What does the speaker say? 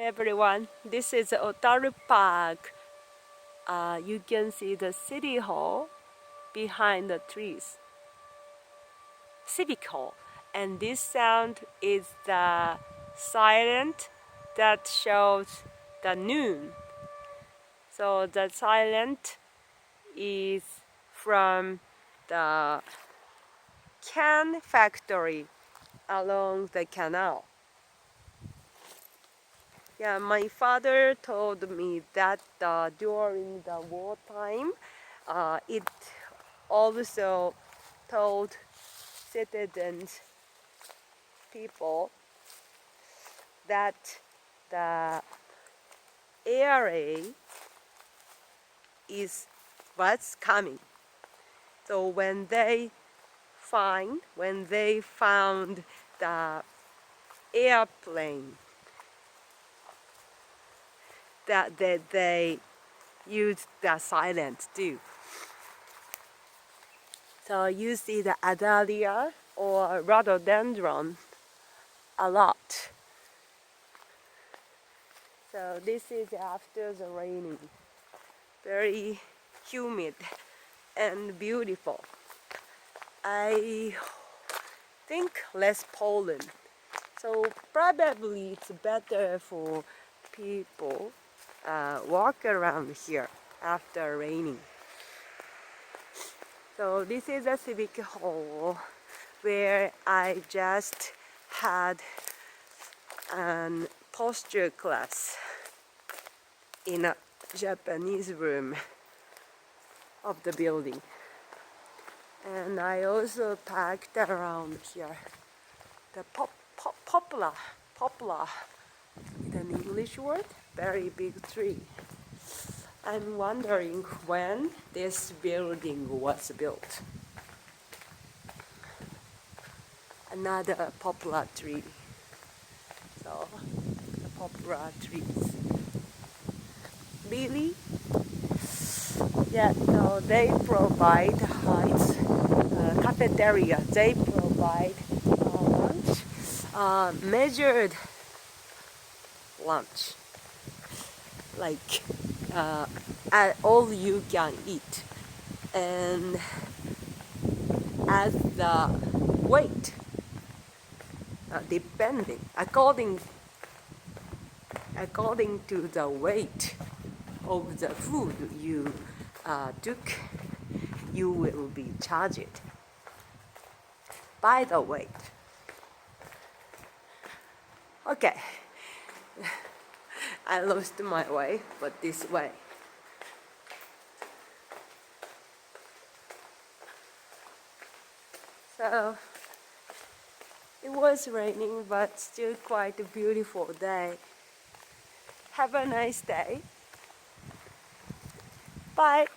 everyone, this is Otaru Park. You can see the city hall behind the trees. Civic hall. And this sound is the silent that shows the noon. So the silent is from the can factory along the canal. Yeah, my father told me that during the wartime, it also told citizens, people, that the air raid is what's coming. So when they found the airplane, that they used the silence too. So you see the azalea or rhododendron a lot. So this is after the raining. Very humid and beautiful. I think less pollen. So probably it's better for people walk around here after raining. So this is a civic hall where I just had an posture class in a Japanese room of the building. And I also parked around here. The poplar is an English word, very big tree. I'm wondering when this building was built. Another poplar tree. So, the poplar trees. Really? Yeah, so they provide heights, cafeteria. They provide lunch, measured lunch, like all you can eat, and as the weight, depending according to the weight of the food you took, you will be charged by the weight. Okay, I lost my way, but this way. So it was raining, but still quite a beautiful day. Have a nice day. Bye.